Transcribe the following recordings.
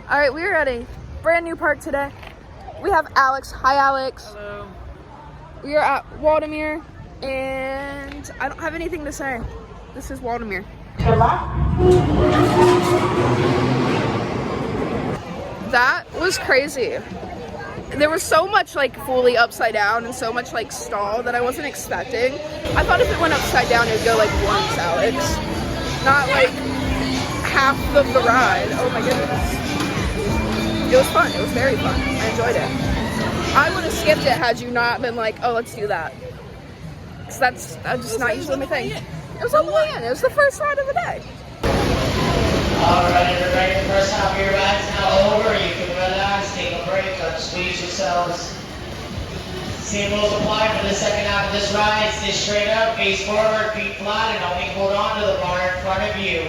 All right, we're at a brand new park today. We have Alex. Hi, Alex. Hello. We are at Waldameer, and I don't have anything to say. This is Waldameer. That was crazy. There was so much like fully upside down and so much like stall that I wasn't expecting. I thought if it went upside down, it'd go like once, Alex. Not like half of the ride. Oh my goodness. It was fun. It was very fun. I enjoyed it. I would have skipped it had you not been like, oh, let's do that. Because that's just not usually my thing. It was on the way in. It was the first ride of the day. Alright, everybody, the first half of your ride's now over. You can relax, take a break, squeeze yourselves. Same rules apply for the second half of this ride. Stay straight up, face forward, feet flat, and only hold on to the bar in front of you.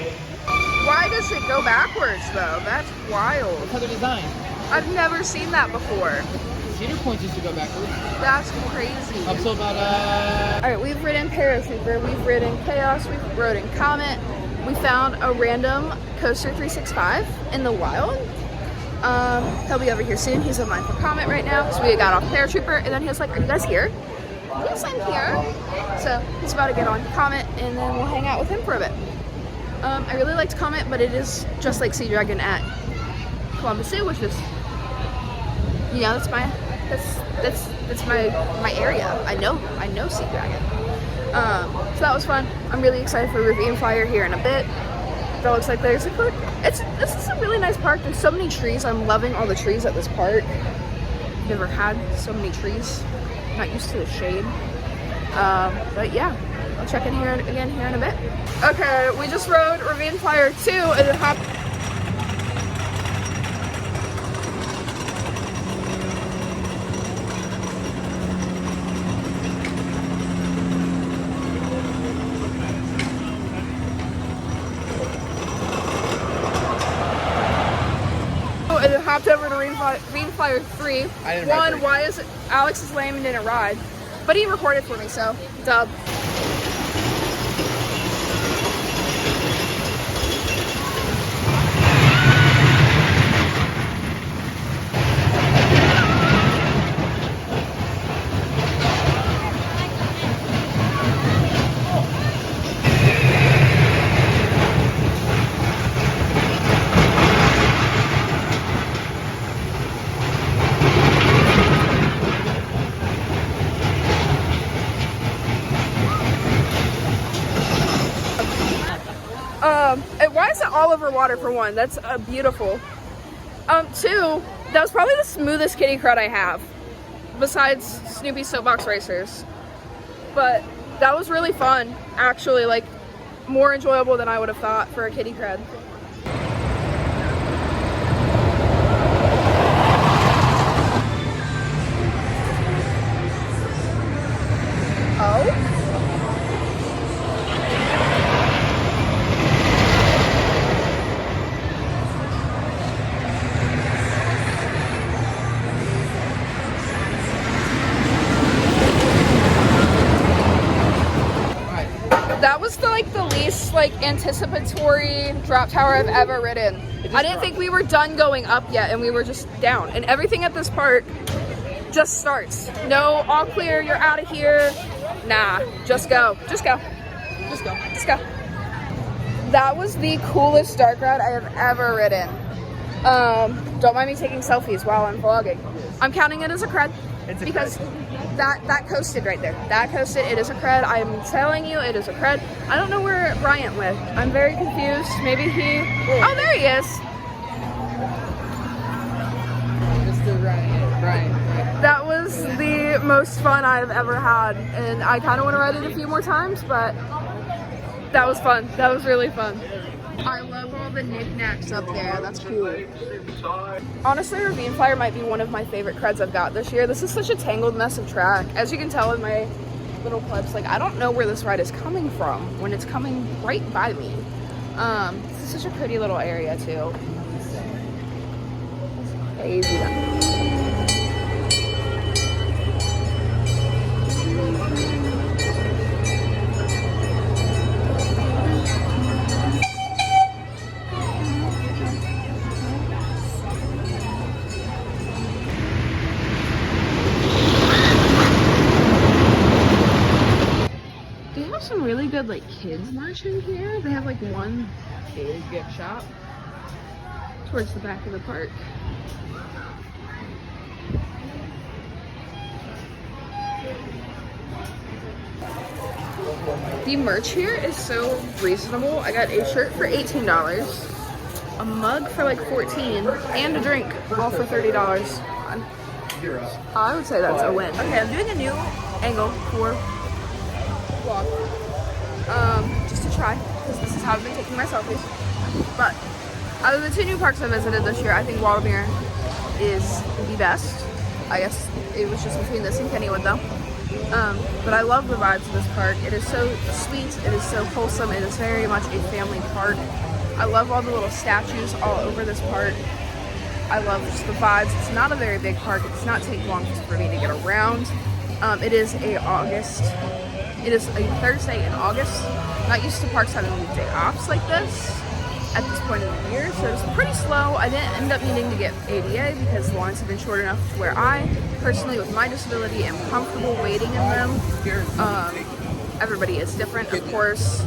Why does it go backwards, though? That's wild. Look how they're designed. I've never seen that before. Cedar points used to go backwards. That's crazy. Up to about, Alright, we've ridden Paratrooper, we've ridden Chaos, we've ridden Comet. We found a random Coaster 365 in the wild. He'll be over here soon. He's in line for Comet right now. So we got off Paratrooper, and then he was like, are you guys here? Yes, I'm here. So he's about to get on Comet, and then we'll hang out with him for a bit. I really liked Comet, but it is just like Sea Dragon at Columbus Zoo, which is, you know, that's my area. I know Sea Dragon. So that was fun. I'm really excited for Ravine Flyer here in a bit. That looks like there's a park. This is a really nice park. There's so many trees. I'm loving all the trees at this park. Never had so many trees. Not used to the shade. But yeah, I'll check in here again here in a bit. Okay, we just rode Ravine Flyer 2 and then hopped. And then hopped over to Ravine Flyer 3. I didn't ride 3. Why is it Alex is lame and didn't ride? But he recorded for me, so dub. And why is it all over water for one? That's beautiful. Two, that was probably the smoothest kitty crud I have, besides Snoopy's Soapbox Racers. But that was really fun, actually, like more enjoyable than I would have thought for a kitty crud. Oh? That was the least anticipatory drop tower I've ever ridden. I didn't think we were done going up yet, and we were just down. And everything at this park just starts. No, all clear, you're out of here. Nah, just go. Just go. Just go. Just go. That was the coolest dark ride I have ever ridden. Don't mind me taking selfies while I'm vlogging. I'm counting it as a cred because that coasted right there. That coasted, it is a cred. I'm telling you, it is a cred. I don't know where Bryant went. I'm very confused. Maybe he, oh, there he is. Mr. Bryant. That was the most fun I've ever had, and I kind of want to ride it a few more times, but that was fun. That was really fun. I love all the knickknacks up there. That's cool. Honestly, Ravine Flyer might be one of my favorite creds I've got this year. This is such a tangled mess of track. As you can tell in my little clips, I don't know where this ride is coming from when it's coming right by me. This is such a pretty little area too. It's crazy. good like kids merch in here. They have like one big gift shop towards the back of the park. The merch here is so reasonable. I got a shirt for $18, a mug for like $14, and a drink all for $30. I would say that's a win. Okay, I'm doing a new angle for vlog, just to try, because this is how I've been taking my selfies. But out of the 2 new parks I visited this year, I think Waldameer is the best. I guess it was just between this and Kennywood though. But I love the vibes of this park. It is so sweet, it is so wholesome, it is very much a family park. I love all the little statues all over this park. I love just the vibes. It's not a very big park. It does not take long for me to get around. It is a Thursday in August. Not used to parks having weekday offs like this at this point in the year, so it's pretty slow. I didn't end up needing to get ADA because the lines have been short enough to where I, personally with my disability, am comfortable waiting in them. Everybody is different, of course.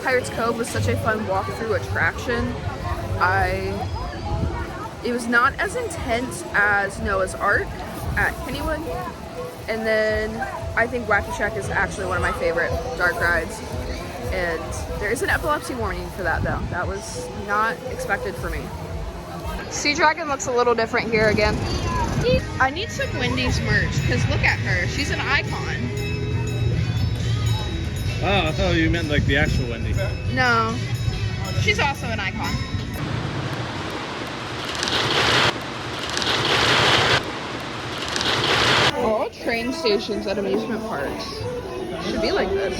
Pirates Cove was such a fun walk-through attraction. It was not as intense as Noah's Ark at Kennywood. And then I think Wacky Shack is actually one of my favorite dark rides. And there is an epilepsy warning for that though. That was not expected for me. Sea Dragon looks a little different here again. I need some Wendy's merch because look at her. She's an icon. Oh, I thought you meant like the actual Wendy. No, she's also an icon. All train stations at amusement parks should be like this.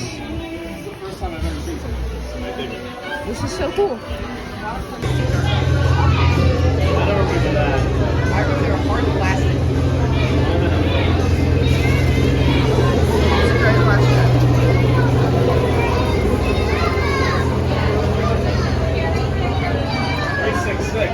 This is so cool. I remember they were hard plastic. That's a great question. 366.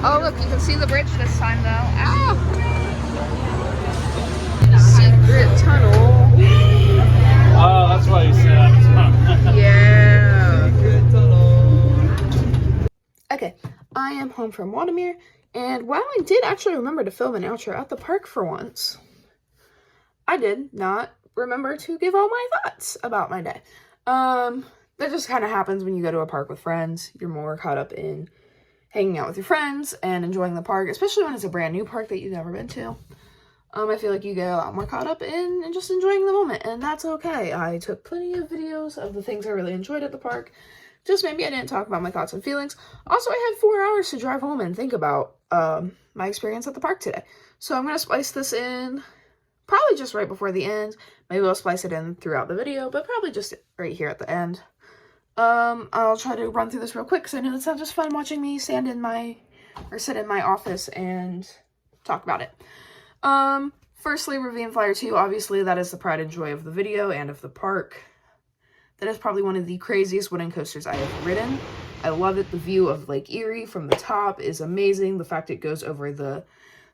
Oh look, you can see the bridge this time though. Ow! Secret tunnel. Oh, that's why you said that. Yeah. Okay, I am home from Waldameer, and while I did actually remember to film an outro at the park for once, I did not remember to give all my thoughts about my day. That just kind of happens when you go to a park with friends. You're more caught up in hanging out with your friends and enjoying the park, especially when it's a brand new park that you've never been to. I feel like you get a lot more caught up in just enjoying the moment, and that's okay. I took plenty of videos of the things I really enjoyed at the park. Just maybe I didn't talk about my thoughts and feelings. Also, I had 4 hours to drive home and think about my experience at the park today. So I'm going to splice this in probably just right before the end. Maybe I'll splice it in throughout the video, but probably just right here at the end. I'll try to run through this real quick because I know it's not just fun watching me sit in my office and talk about it. Firstly, Ravine Flyer 2, obviously that is the pride and joy of the video and of the park. That is probably one of the craziest wooden coasters I have ridden. I love it. The view of Lake Erie from the top is amazing. The fact it goes over the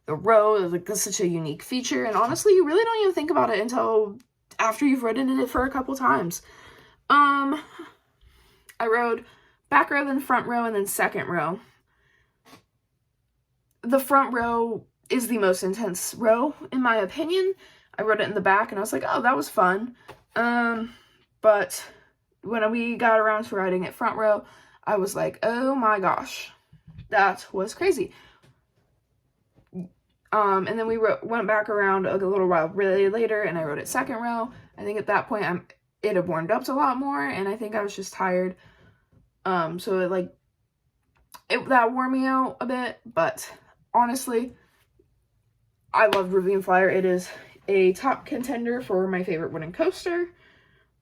road, like, that's such a unique feature. And honestly, you really don't even think about it until after you've ridden in it for a couple times. I rode back row, then front row, and then second row. The front row is the most intense row, in my opinion. I rode it in the back, and I was like, oh, that was fun. But when we got around to riding it front row, I was like, oh my gosh, that was crazy. And then we went back around a little while really later, and I rode it second row. I think at that point, it had warmed up a lot more, and I think I was just tired. So that wore me out a bit, but honestly, I loved Ravine Flyer. It is a top contender for my favorite wooden coaster.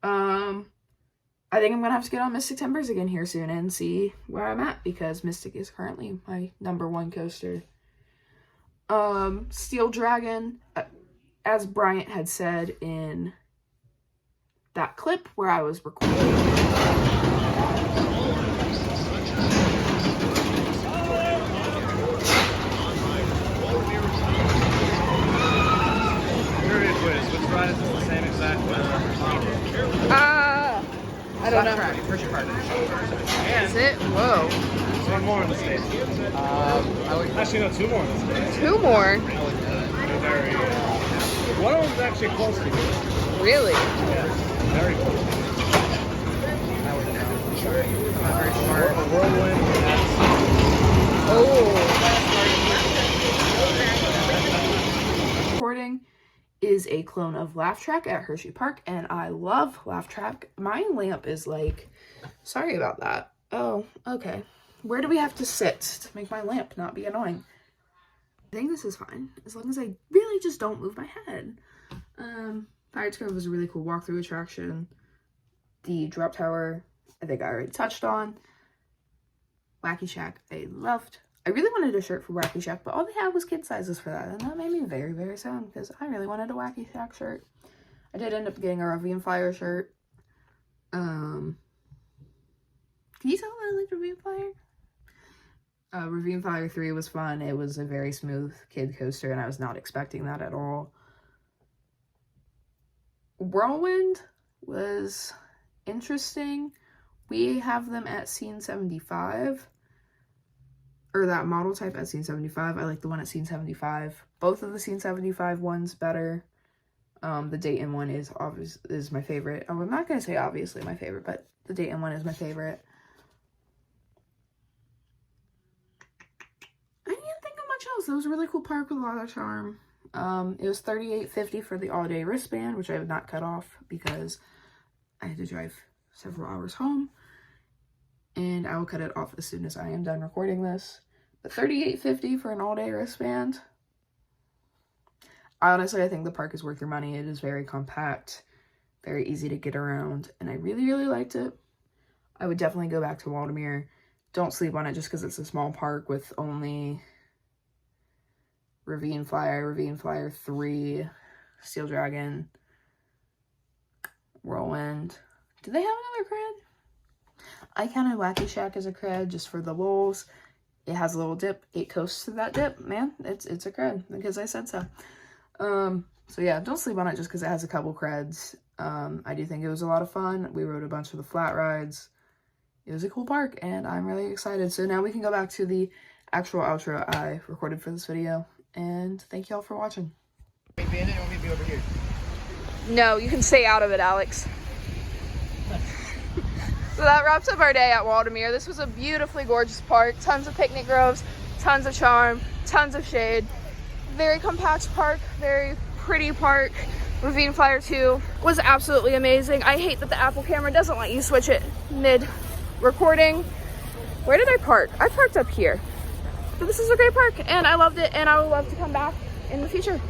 I think I'm gonna have to get on Mystic Timbers again here soon and see where I'm at, because Mystic is currently my #1 coaster. Steel Dragon, as Bryant had said in that clip where I was recording. Trivia quiz. Which ride is the same exact I don't know. Hershey Park. Is it? Whoa. There's one more in the States. Actually, no, two more in the States. Two more? They're very, one of them's actually close to you. Really? Yeah, very close. I would know. Sorry. I'm not very smart. A whirlwind. Recording is a clone of Laugh Track at Hershey Park, and I love Laugh Track. My lamp is like, sorry about that. Oh, okay. Where do we have to sit to make my lamp not be annoying? I think this is fine, as long as I really just don't move my head. Pirates Cove was a really cool walkthrough attraction. The drop tower, I think I already touched on. Wacky Shack, I loved. I really wanted a shirt for Wacky Shack, but all they had was kid sizes for that, and that made me very, very sad, because I really wanted a Wacky Shack shirt. I did end up getting a Ravine Flyer shirt. Can you tell I like Ravine Flyer? Ravine Flyer 3 was fun. It was a very smooth kid coaster, and I was not expecting that at all. Whirlwind was interesting. We have them at Scene 75. Or that model type at Scene 75. I like the one at Scene 75. Both of the Scene 75 ones better. The Dayton one is my favorite. Oh, I'm not going to say obviously my favorite, but the Dayton one is my favorite. I didn't think of much else. It was a really cool park with a lot of charm. It was $38.50 for the all-day wristband, which I have not cut off because I had to drive several hours home. And I will cut it off as soon as I am done recording this. But $38.50 for an all-day wristband. Honestly, I think the park is worth your money. It is very compact, very easy to get around, and I really, really liked it. I would definitely go back to Waldameer. Don't sleep on it just because it's a small park with only Ravine Flyer 3, Steel Dragon, Whirlwind. Do they have another cred? I counted Wacky Shack as a cred just for the lulz. It has a little dip. 8 coasts to that dip. Man, it's a cred because I said so. So yeah, don't sleep on it just because it has a couple creds. I do think it was a lot of fun. We rode a bunch of the flat rides. It was a cool park, and I'm really excited. So now we can go back to the actual outro I recorded for this video. And thank y'all for watching. Wait, Bandit, you want me to be over here? No, you can stay out of it, Alex. So that wraps up our day at Waldameer. This was a beautifully gorgeous park. Tons of picnic groves, tons of charm, tons of shade. Very compact park, very pretty park. Ravine Flyer 2 was absolutely amazing. I hate that the Apple camera doesn't let you switch it mid-recording. Where did I park? I parked up here. But this is a great park, and I loved it, and I would love to come back in the future.